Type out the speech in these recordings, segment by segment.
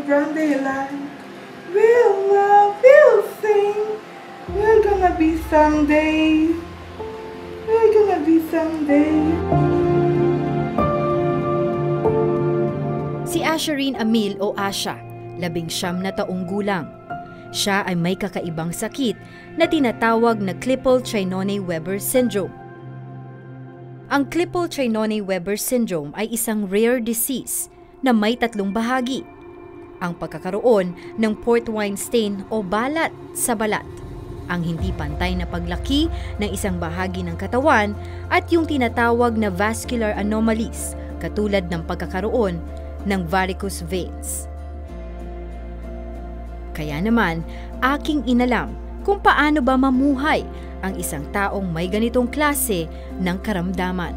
brown daylight. We'll love, we'll sing. We're gonna be someday. We're gonna be someday. Si Asherin Amil o Asha, 19 na taong gulang. Siya ay may kakaibang sakit na tinatawag na Klippel-Trenaunay-Weber syndrome. Ang Klippel-Trenaunay-Weber syndrome ay isang rare disease na may 3 bahagi. Ang pagkakaroon ng port wine stain o balat sa balat, ang hindi pantay na paglaki ng isang bahagi ng katawan at yung tinatawag na vascular anomalies katulad ng pagkakaroon ng varicose veins. Kaya naman, aking inalam kung paano ba mamuhay ang isang taong may ganitong klase ng karamdaman.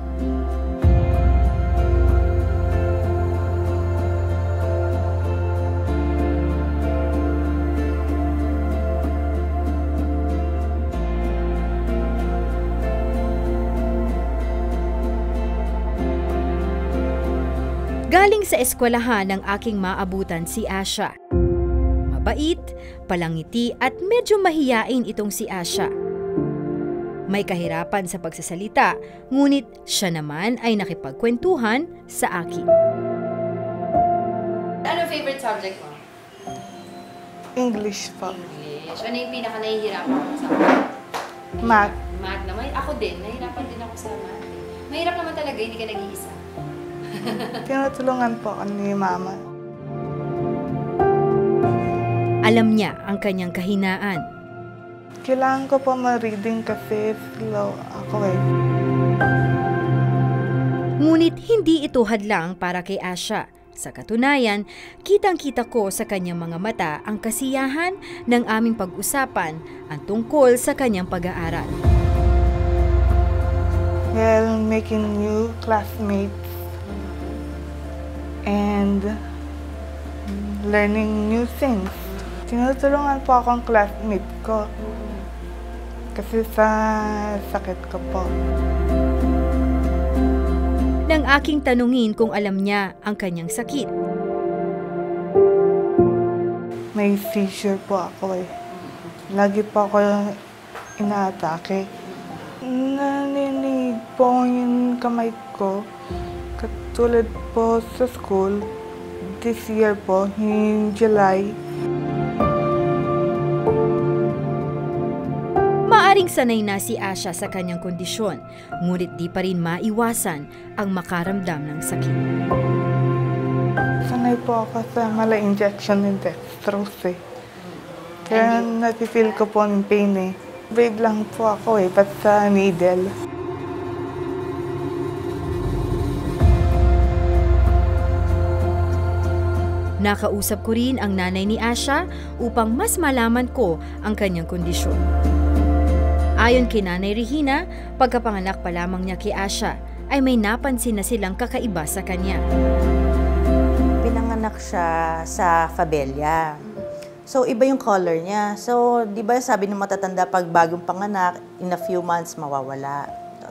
Galing sa eskwelahan ng aking maabutan si Asha. Mabait, palangiti at medyo mahiyain itong si Asha. May kahirapan sa pagsasalita, ngunit siya naman ay nakipagkwentuhan sa akin. Ano favorite subject mo? English po. English. Ano yung pinaka-nahihirapan mo sa Math. Math naman. Ako din. Nahihirapan din ako sa math. Mahirap naman talaga, hindi ka nag-iisa. Tinutulungan po ako ni Mama. Alam niya ang kanyang kahinaan. Kailangan ko po ma-reading kasi slow ako eh. Ngunit hindi ito hadlang para kay Asha. Sa katunayan, kitang-kita ko sa kanyang mga mata ang kasiyahan ng aming pag-usapan ang tungkol sa kanyang pag-aaral. Well, making new classmates and learning new things. Tinutulungan po akong classmate ko kasi sa sakit ko po. Nang aking tanungin kung alam niya ang kanyang sakit. May seizure po ako eh. Lagi po ako inaatake. Naninig po yung kamay ko. Katulad po sa school, this year po, in July. Maaring sanay na si Asha sa kanyang kondisyon, ngunit di pa rin maiwasan ang makaramdam ng sakit. Sanay po ako sa mala injection ng dextrose eh. Kaya nafe-feel ko po ng pain eh. Brave lang po ako eh, pat sa needle. Nakausap ko rin ang nanay ni Asha upang mas malaman ko ang kanyang kondisyon. Ayon kay Nanay Regina, pagkapanganak pa lamang niya kay Asha ay may napansin na silang kakaiba sa kanya. Pinanganak siya sa Fabella. So, iba yung color niya. So, di ba sabi ng matatanda, pag bagong panganak, in a few months, mawawala.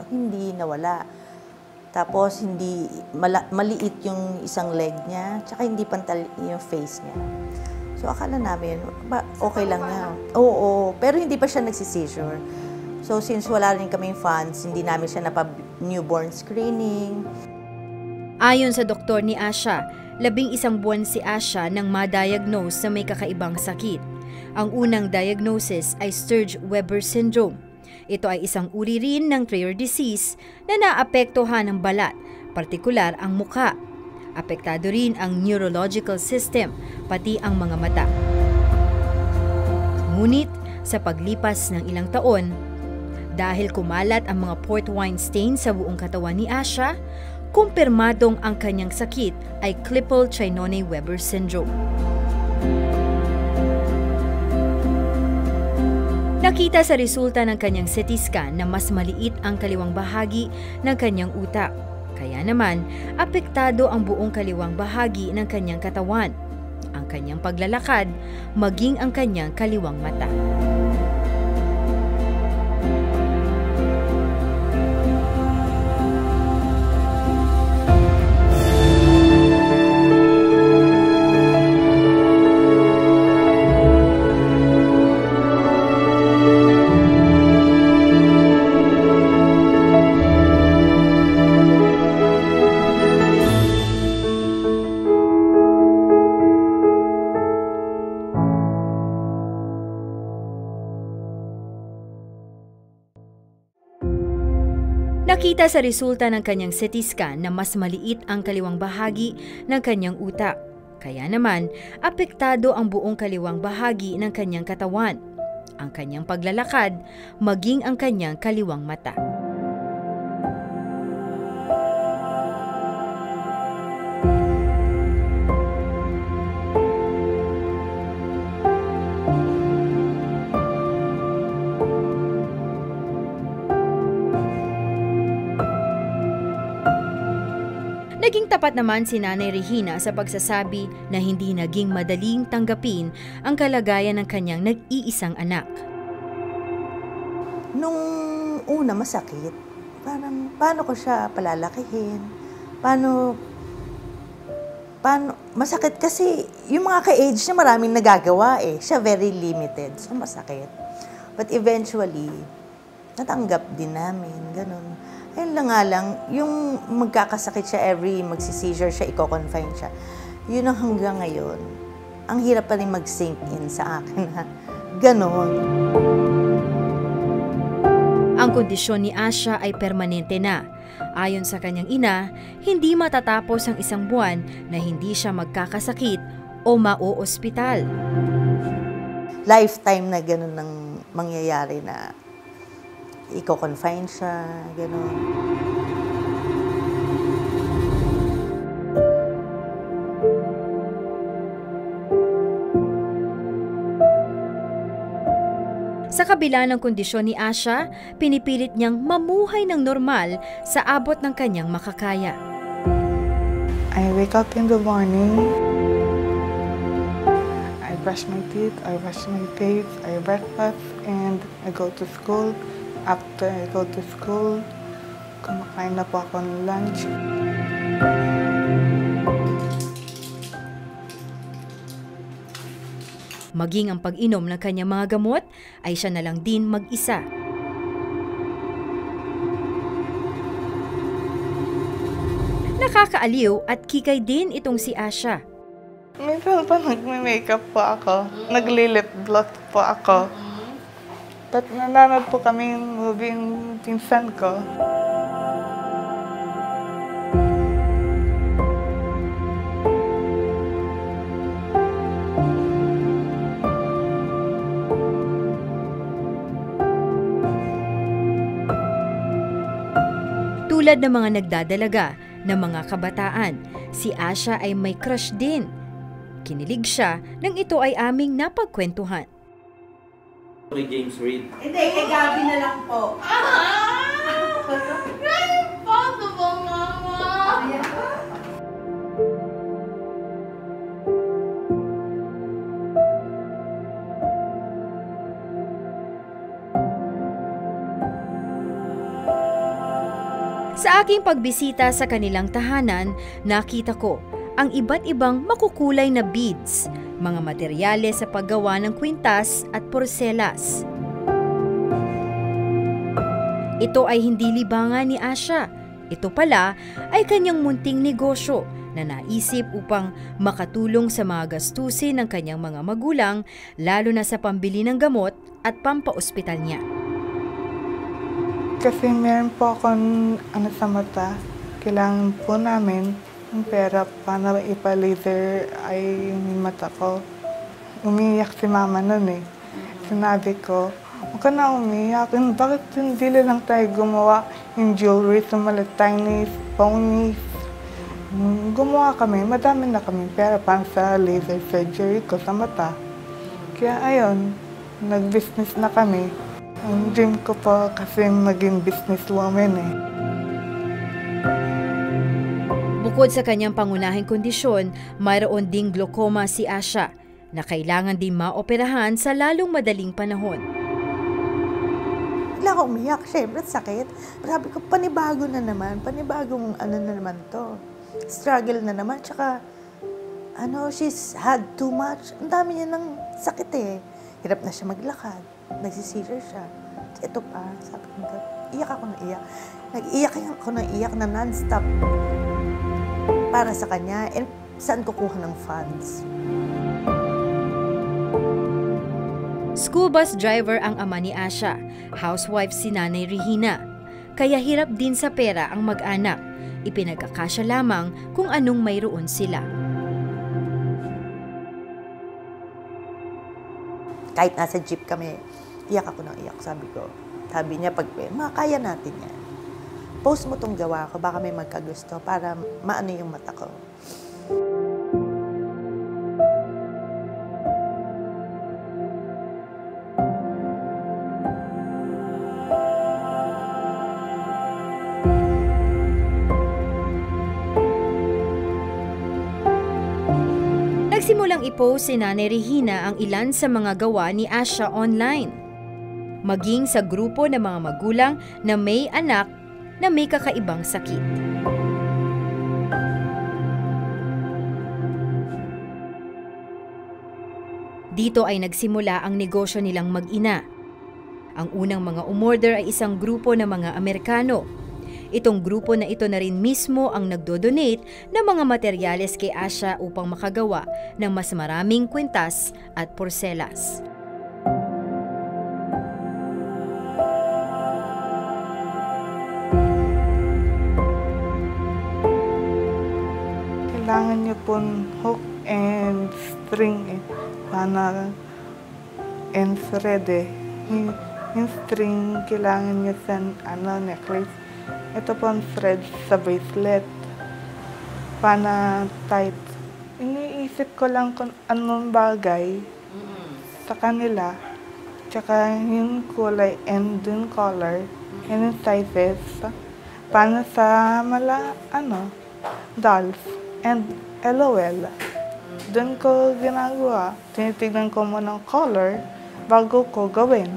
Hindi nawala. Tapos, maliit yung isang leg niya, tsaka hindi pantal yung face niya. So, akala namin, okay lang niya. Oo, pero hindi pa siya nagsisizure. So, since wala rin kaming funds, hindi namin siya napa-newborn screening. Ayon sa doktor ni Asha, 11 buwan si Asha nang ma-diagnose sa may kakaibang sakit. Ang unang diagnosis ay Sturge-Weber syndrome. Ito ay isang uri rin ng rare disease na naapektuhan ng balat, partikular ang muka. Apektado rin ang neurological system, pati ang mga mata. Ngunit sa paglipas ng ilang taon, dahil kumalat ang mga port wine stain sa buong katawan ni Asha, kumpirmadong ang kanyang sakit ay Klippel-Trenaunay-Weber syndrome. Nakita sa resulta ng kanyang CT scan na mas maliit ang kaliwang bahagi ng kanyang utak. Kaya naman, apektado ang buong kaliwang bahagi ng kanyang katawan, ang kanyang paglalakad, maging ang kanyang kaliwang mata. Nakita sa resulta ng kanyang CT scan na mas maliit ang kaliwang bahagi ng kanyang utak. Kaya naman, apektado ang buong kaliwang bahagi ng kanyang katawan, ang kanyang paglalakad, maging ang kanyang kaliwang mata. Naging tapat naman si Nanay Regina sa pagsasabi na hindi naging madaling tanggapin ang kalagayan ng kanyang nag-iisang anak. Nung una masakit, parang paano ko siya palalakihin? Paano masakit kasi yung mga ka-age niya maraming nagagawa eh. Siya very limited, so masakit. But eventually, natanggap din namin, ganun. Ayun lang nga lang, yung magkakasakit siya magsi-seizure siya, i-confine siya. Yun ang hanggang ngayon. Ang hirap pa rin mag-sink in sa akin na ganon. Ang kondisyon ni Asha ay permanente na. Ayon sa kanyang ina, hindi matatapos ang isang buwan na hindi siya magkakasakit o mao-ospital. Lifetime na ganon ang mangyayari na i-confine siya, gano'n. Sa kabila ng kondisyon ni Asha, pinipilit niyang mamuhay ng normal sa abot ng kanyang makakaya. I wake up in the morning. I brush my teeth, I wash my face, I breakfast, and I go to school. After I go to school, kumakain na po ako ng lunch. Maging ang pag-inom ng kanyang mga gamot ay siya na lang din mag-isa. Nakakaaliw at kikay din itong si Asha. Minsan pa nagme-makeup po ako, nagli-lip gloss po ako. At nanonood po kami yung movie yung pinsan ko. Tulad ng mga nagdadalaga ng mga kabataan, si Asha ay may crush din. Kinilig siya nang ito ay aming napagkwentuhan. Kay James Reid. Hindi, kay Gabi na lang po. Impossible, Mama! Sa aking pagbisita sa kanilang tahanan, nakita ko ang iba't ibang makukulay na beads, mga materyales sa paggawa ng kwintas at porselas. Ito ay hindi libangan ni Asha. Ito pala ay kanyang munting negosyo na naisip upang makatulong sa mga gastusin ng kanyang mga magulang, lalo na sa pambili ng gamot at pampaospital niya. Kasi meron po akong sa mata, kailangan po namin ng pera para ipa-laser ay yung mata ko. Umiiyak si mama nun eh. Sinabi ko, huwag ka na umiiyak. Bakit hindi lang tayo gumawa yung jewelry sa mga tiny ponies? Gumawa kami, madami na kami pera para sa laser surgery ko sa mata. Kaya ayun, nag-business na kami. Ang dream ko po kasi maging businesswoman eh. Bukod sa kanyang pangunahing kondisyon, mayroon ding glaucoma si Asha na kailangan din maoperahan sa lalong madaling panahon. Bigla ako umiyak, syempre sakit. Sabi ko, panibago na naman, panibagong na naman to. Struggle na naman, tsaka she's had too much. Ang dami niya ng sakit eh. Hirap na siya maglakad, nagsisizure siya. Ito pa, sabi ko, iyak ako na iyak. Nag-iyak ako na iyak na non-stop para sa kanya. And saan kukuha ng funds? School bus driver ang ama ni Asha, housewife si Nanay Regina. kaya hirap din sa pera ang mag-anak. Ipinag-akasya lamang kung anong mayroon sila. Kahit nasa jeep kami, iyak ako ng iyak, sabi ko. Sabi niya, kaya natin yan. Post mo tong gawa ko, baka may magkagusto para maano yung mata ko. Nagsimulang i-post si Nanay Regina ang ilan sa mga gawa ni Asha online. Maging sa grupo ng mga magulang na may anak na may kakaibang sakit. Dito ay nagsimula ang negosyo nilang mag-ina. Ang unang mga umorder ay isang grupo ng mga Amerikano. Itong grupo na ito na rin mismo ang nagdodonate ng mga materyales kay Asha upang makagawa ng mas maraming kwintas at porselas. Kailangan niyo pong hook and string para and thread Yung string kailangan niyo sa necklace. Ito pong thread sa bracelet. Para tight. Iniisip ko lang kung anong bagay sa kanila. Tsaka yung kulay and yung color. And yung sizes. Para sa dolls. And LOL. Doon ko ginagawa. Tinitignan ko muna ng color bago ko gawin.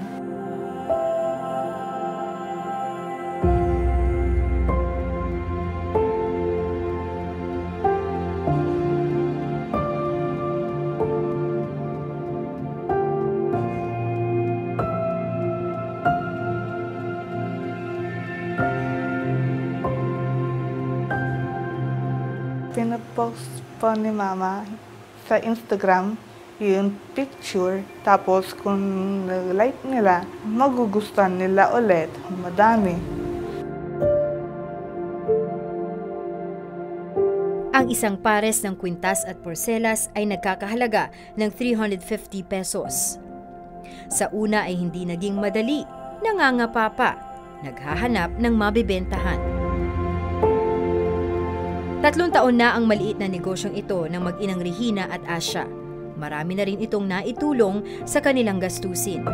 Pinapost po ni Mama sa Instagram yung picture. Tapos kung like nila, magugustuhan nila ulit. Madami. Ang isang pares ng kwintas at porselas ay nagkakahalaga ng 350 pesos. Sa una ay hindi naging madali, nangangapa pa, naghahanap ng mabibentahan. 3 taon na ang maliit na negosyong ito ng mag-inang Regina at Asha. Marami na rin itong naitulong sa kanilang gastusin.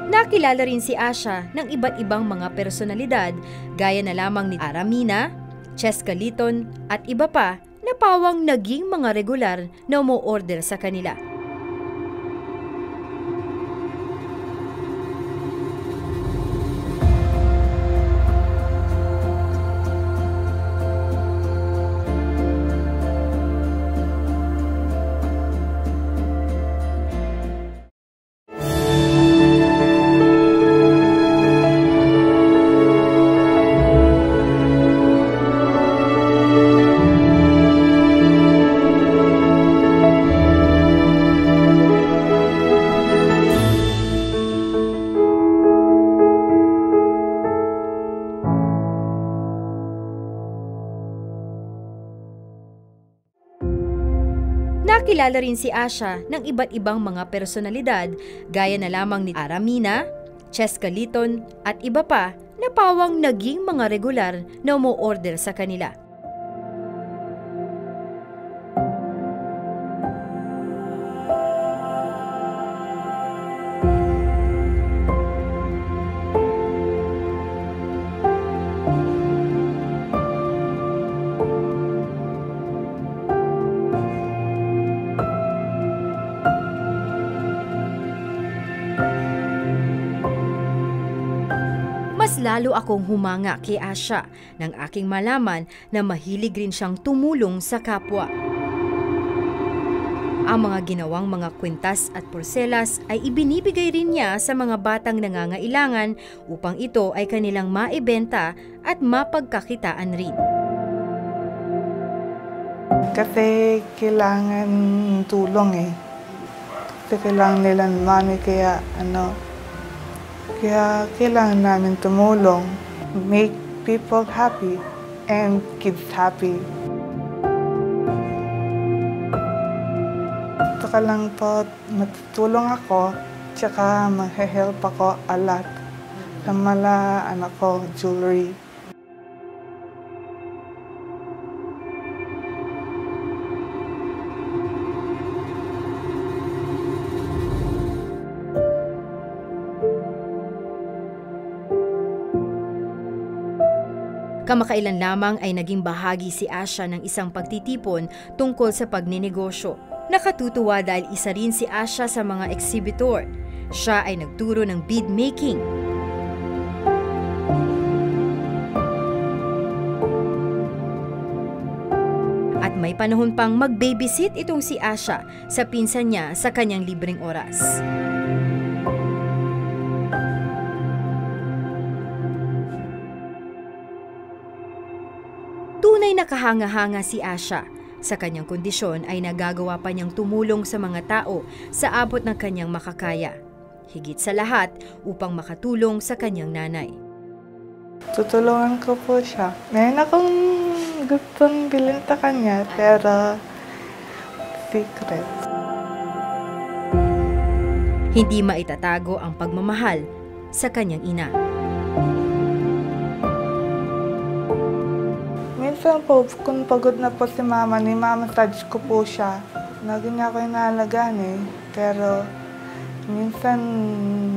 Nakilala rin si Asha ng iba't ibang mga personalidad gaya na lamang ni Aramina, Cheska Liton at iba pa na pawang naging mga regular na umu-order sa kanila. Nakilala rin si Asha ng iba't ibang mga personalidad gaya na lamang ni Aramina, Cheska Liton at iba pa na pawang naging mga regular na umu-order sa kanila. Mas lalo akong humanga kay Asha nang aking malaman na mahilig rin siyang tumulong sa kapwa. Ang mga ginawang mga kwintas at porselas ay ibinibigay rin niya sa mga batang nangangailangan upang ito ay kanilang maibenta at mapagkakitaan rin. Kasi kailangan tulong Kasi kailangan nila ng money kaya Kaya kailangan namin tumulong, make people happy and kids happy. Saka lang po, matutulong ako, tsaka mag-help ako a lot sa mga anak ko, jewelry. Kamakailan lamang ay naging bahagi si Asha ng isang pagtitipon tungkol sa pagninegosyo. Nakatutuwa dahil isa rin si Asha sa mga exhibitor. Siya ay nagturo ng bead making. At may panahon pang mag-babysit itong si Asha sa pinsan niya sa kanyang libreng oras. Tunay na kahanga-hanga si Asha. Sa kanyang kondisyon ay nagagawa pa niyang tumulong sa mga tao sa abot ng kanyang makakaya. Higit sa lahat upang makatulong sa kanyang nanay. Tutulungan ko po siya. Mayroon akong gustong bilhin sa kanya, pero secret. Hindi maitatago ang pagmamahal sa kanyang ina. Minsan po, kung pagod na po si mama, ni-massage ko po siya. Lagi niya ako inaalagaan eh. Pero minsan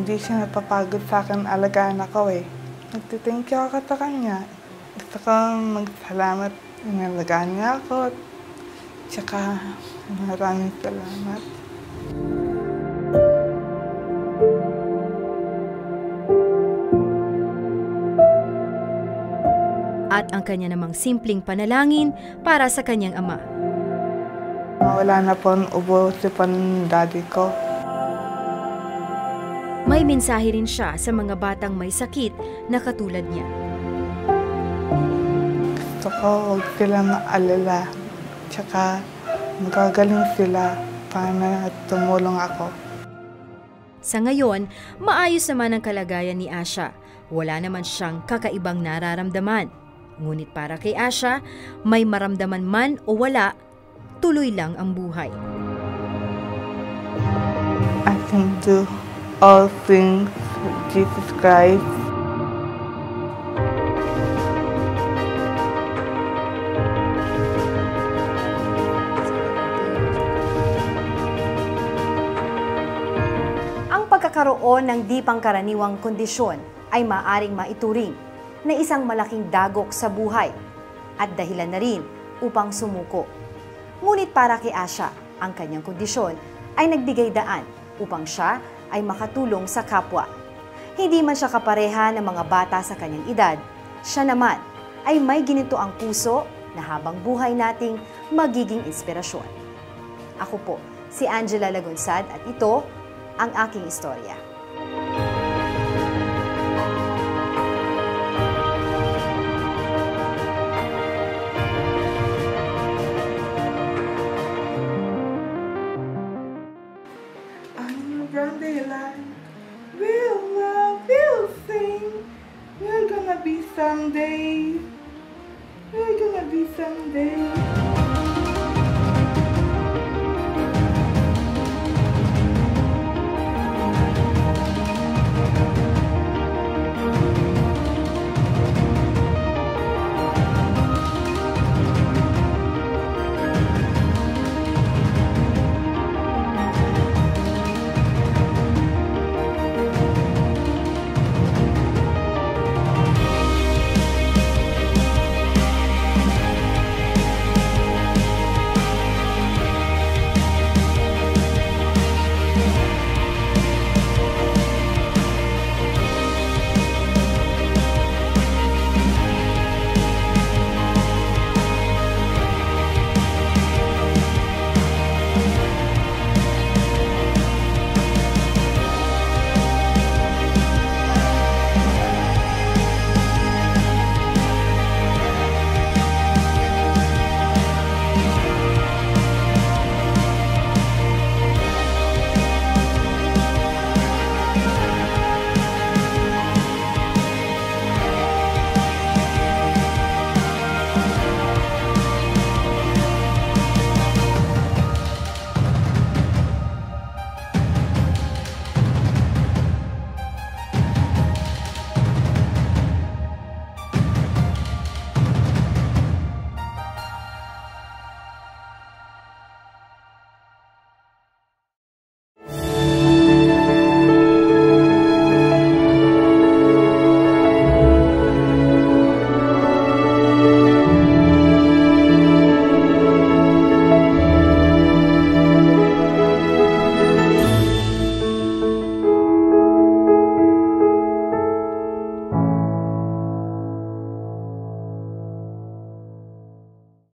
hindi siya napapagod sa akin, alagaan ako eh. Nagtithank you ako sa kanya. Gusto ko magsalamat, inalagaan niya ako. Tsaka maraming salamat. At ang kanya namang simpleng panalangin para sa kanyang ama. Wala na po ang ubo si daddy ko. May mensahe rin siya sa mga batang may sakit na katulad niya. Gusto ko huwag sila maalala. Tsaka magagaling sila para tumulong ako. Sa ngayon, maayos naman ang kalagayan ni Asha. Wala naman siyang kakaibang nararamdaman. Ngunit para kay Asha, may maramdaman man o wala, tuloy lang ang buhay. I can do all things with Jesus Christ. Ang pagkakaroon ng di pangkaraniwang kondisyon ay maaring maituring na isang malaking dagok sa buhay at dahilan na rin upang sumuko. Ngunit para kay Asha, ang kanyang kondisyon ay nagbigay daan upang siya ay makatulong sa kapwa. Hindi man siya kapareha ng mga bata sa kanyang edad, siya naman ay may ginito ang puso na habang buhay nating magiging inspirasyon. Ako po, si Angela Lagunsad at ito ang aking istorya. We'll love, we'll sing. We're gonna be someday. We're gonna be someday.